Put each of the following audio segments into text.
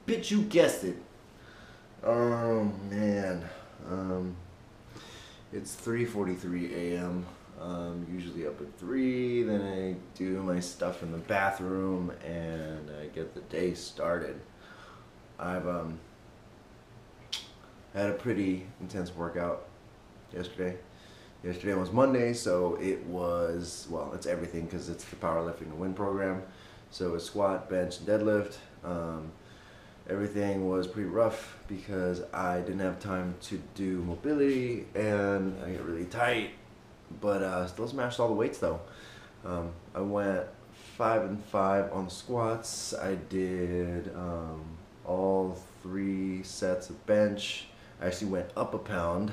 Bitch, you guessed it. Oh man. It's 3:43 a.m. Usually up at 3, then I do my stuff in the bathroom and I get the day started. I've had a pretty intense workout yesterday. Yesterday was Monday, so it was, well, it's everything because it's the Powerlifting to Win program. So it's squat, bench, and deadlift. Everything was pretty rough because I didn't have time to do mobility and I get really tight, but still smashed all the weights though. I went 5 and 5 on the squats. I did all 3 sets of bench. I actually went up a pound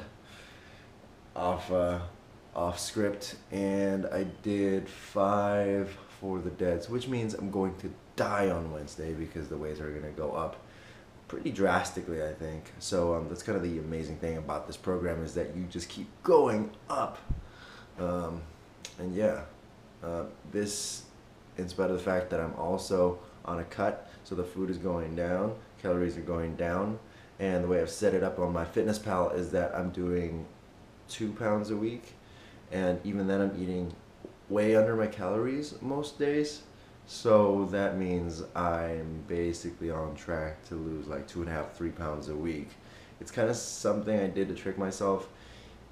off script, and I did 5 for the deads, which means I'm going to die on Wednesday because the weights are going to go up pretty drastically, I think. So that's kind of the amazing thing about this program, is that you just keep going up. And yeah, this, in spite of the fact that I'm also on a cut, so the food is going down, calories are going down, and the way I've set it up on my fitness pal is that I'm doing 2 pounds a week, and even then I'm eating way under my calories most days. So that means I'm basically on track to lose like 2.5, 3 pounds a week. It's kind of something I did to trick myself.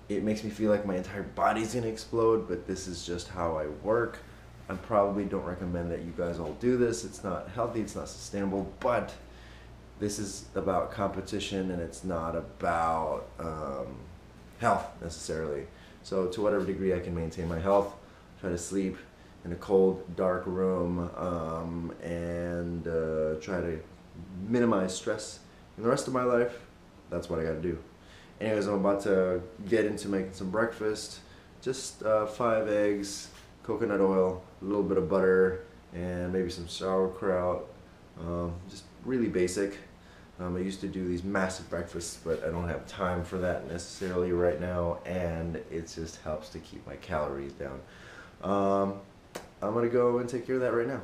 It makes me feel like my entire body's gonna explode, but this is just how I work. I probably don't recommend that you guys all do this. It's not healthy, it's not sustainable, but this is about competition and it's not about health necessarily. So to whatever degree I can maintain my health, try to sleep in a cold, dark room, and try to minimize stress in the rest of my life, that's what I gotta do. Anyways, I'm about to get into making some breakfast. Just 5 eggs, coconut oil, a little bit of butter, and maybe some sauerkraut. Just really basic. I used to do these massive breakfasts, but I don't have time for that necessarily right now, and it just helps to keep my calories down. I'm gonna go and take care of that right now.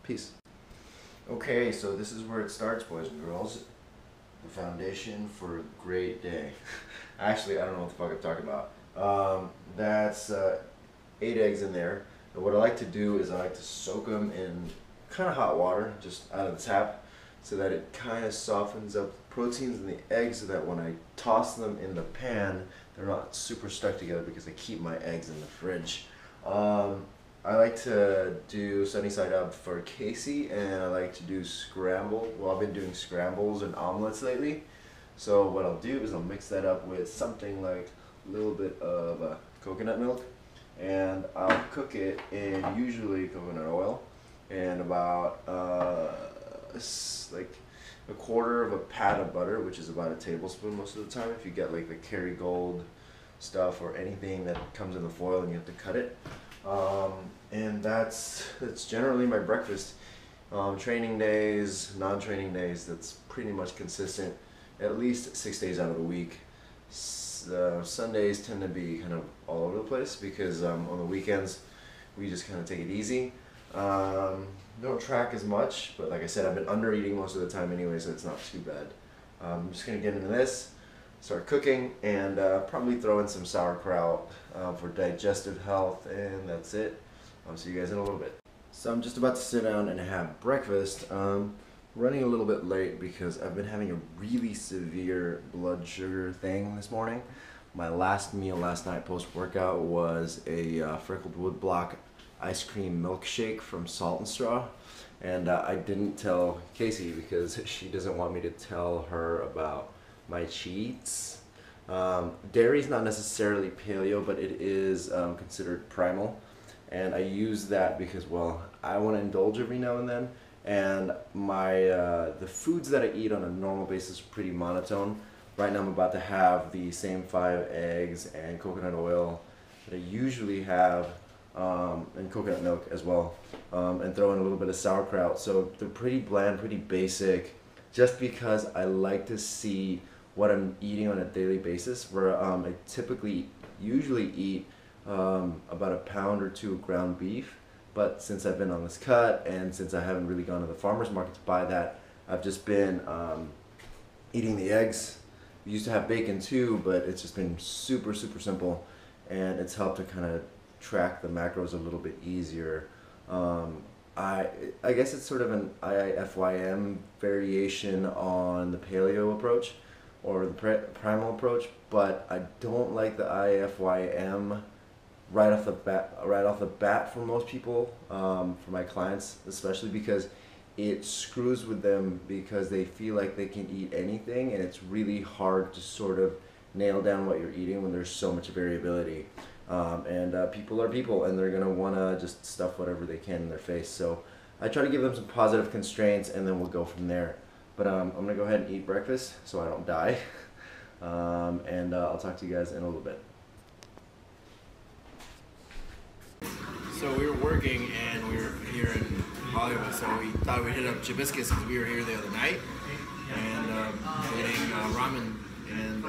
Peace. Okay, so this is where it starts, boys and girls. The foundation for a great day. Actually, I don't know what the fuck I'm talking about. That's 8 eggs in there. And what I like to do is I like to soak them in kind of hot water, just out of the tap, so that it kind of softens up the proteins in the eggs, so that when I toss them in the pan, they're not super stuck together because I keep my eggs in the fridge. I like to do sunny side up for Casey, and I like to do scrambled. Well, I've been doing scrambles and omelets lately. So what I'll do is I'll mix that up with something like a little bit of coconut milk, and I'll cook it in usually coconut oil and about like a quarter of a pat of butter, which is about a tablespoon most of the time if you get like the Kerrygold stuff or anything that comes in the foil and you have to cut it. And that's generally my breakfast. Training days, non-training days, that's pretty much consistent at least 6 days out of the week. Sundays tend to be kind of all over the place because on the weekends we just kind of take it easy. Don't track as much, but like I said, I've been under eating most of the time anyway, so it's not too bad. I'm just gonna get into this, start cooking, and probably throw in some sauerkraut for digestive health, and that's it. I'll see you guys in a little bit. So I'm just about to sit down and have breakfast. Running a little bit late because I've been having a really severe blood sugar thing this morning. My last meal last night post-workout was a freckled woodblock ice cream milkshake from Salt and Straw, and I didn't tell Casey because she doesn't want me to tell her about my cheats. Dairy's not necessarily paleo, but it is considered primal, and I use that because, well, I want to indulge every now and then, and my the foods that I eat on a normal basis are pretty monotone. Right now I'm about to have the same 5 eggs and coconut oil that I usually have, and coconut milk as well, and throw in a little bit of sauerkraut. So they're pretty bland, pretty basic, just because I like to see what I'm eating on a daily basis, where I usually eat about a pound or 2 of ground beef, but since I've been on this cut and since I haven't really gone to the farmer's market to buy that, I've just been eating the eggs. We used to have bacon too, but it's just been super simple, and it's helped to kind of track the macros a little bit easier. I guess it's sort of an IFYM variation on the paleo approach or the primal approach, but I don't like the IFYM right off the bat for most people, for my clients especially, because it screws with them because they feel like they can eat anything, and it's really hard to sort of nail down what you're eating when there's so much variability. People are people, and they're gonna wanna just stuff whatever they can in their face. So I try to give them some positive constraints, and then we'll go from there. But I'm gonna go ahead and eat breakfast so I don't die. I'll talk to you guys in a little bit. So we were working, and we were here in Hollywood, so we thought we'd hit up Jabiscus because we were here the other night, and eating ramen, and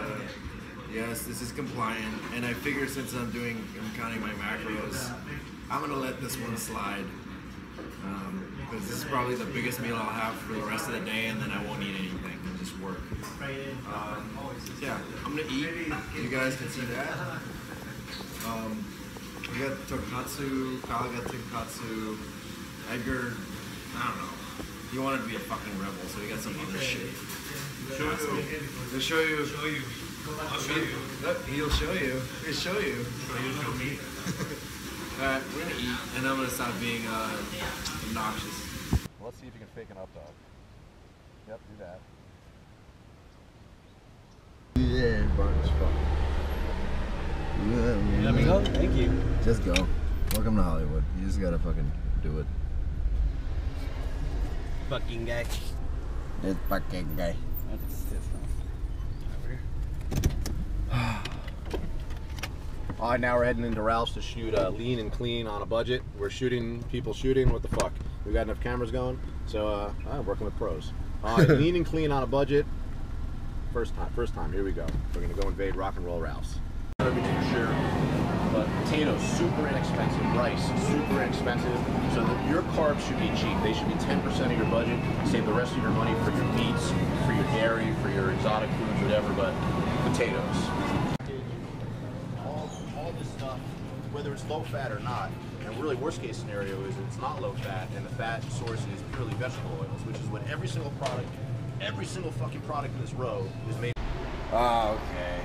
yes, this is compliant, and I figure since I'm counting my macros, I'm gonna let this one slide, because this is probably the biggest meal I'll have for the rest of the day, and then I won't eat anything and just work. Yeah, I'm gonna eat. You guys can see that. We got tonkatsu, Kyle got tonkatsu, Edgar, I don't know. He wanted to be a fucking rebel, so he got some other shit. He'll show you. I'll show you. Look, he'll show you. He'll show you. Show me. Alright, we're gonna eat, and I'm gonna stop being obnoxious. Well, let's see if you can fake an up dog. Yep, do that. Yeah, burn as fuck. Yeah, Let me go? Thank you. Just go. Welcome to Hollywood. You just gotta fucking do it. Fucking guy. This fucking guy. Alright, now we're heading into Ralph's to shoot Lean and Clean on a budget. We're shooting, people shooting, what the fuck. We got enough cameras going, so I'm working with pros. Lean and Clean on a budget. First time, here we go. We're gonna go invade Rock and Roll Ralph's. Everything sure, but potatoes, super inexpensive. Rice, super inexpensive. So that your carbs should be cheap. They should be 10% of your budget. Save the rest of your money for your meats, for your dairy, for your exotic foods, whatever, but potatoes. All this stuff, whether it's low fat or not, and really worst case scenario is it's not low fat and the fat source is purely vegetable oils, which is what every single fucking product in this row is made. Oh, okay.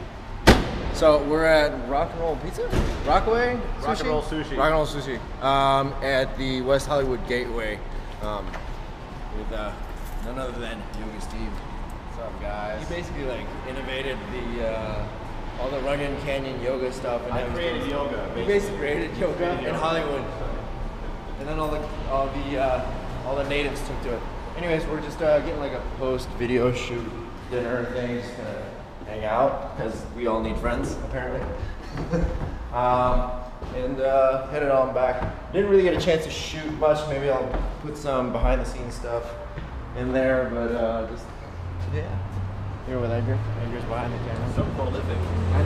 So we're at Rock and Roll Pizza? Rockaway? Sushi? Rock and Roll Sushi. Rock and Roll Sushi. At the West Hollywood Gateway. With none other than Yogi Steve. What's up, guys? He basically like innovated the all the running canyon yoga stuff. And I created yoga. He basically created yoga in Hollywood. And then all the natives took to it. Anyways, we're just getting like a post video shoot dinner thing, just gonna hang out because we all need friends apparently. Headed on back. Didn't really get a chance to shoot much. Maybe I'll put some behind the scenes stuff in there, but just yeah. Here with Edgar. Edgar's behind the camera. So prolific. I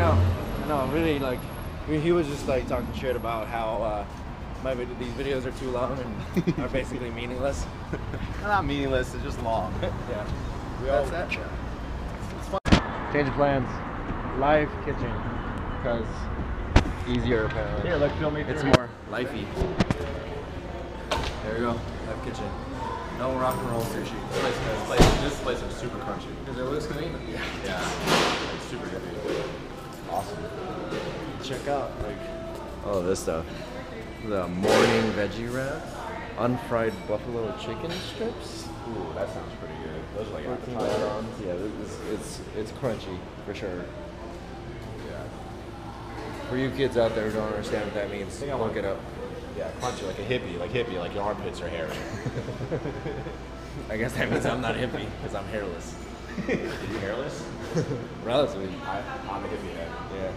know. Really, like he was just like talking shit about how these videos are too long and are basically meaningless. They're not meaningless, they're just long. Yeah. That's that. It's fun. Change of plans. Live kitchen. Because easier apparently. Here, look, film me through. It's more lifey. There we go. Live kitchen. No rock and roll sushi. This place is super crunchy. Because it looks clean. Yeah. It's super good. Awesome. Check out all this stuff. The morning veggie wrap, unfried buffalo chicken strips. Ooh, that sounds pretty good. Those are like 14 appetizers. pounds. Yeah, it's crunchy for sure. Yeah. For you kids out there who don't understand what that means, look it up. Yeah, crunchy, like a hippie, like your armpits are hairy. I guess that means I'm not hippie because I'm hairless. Are you hairless? Relatively. I'm a hippie head. Yeah.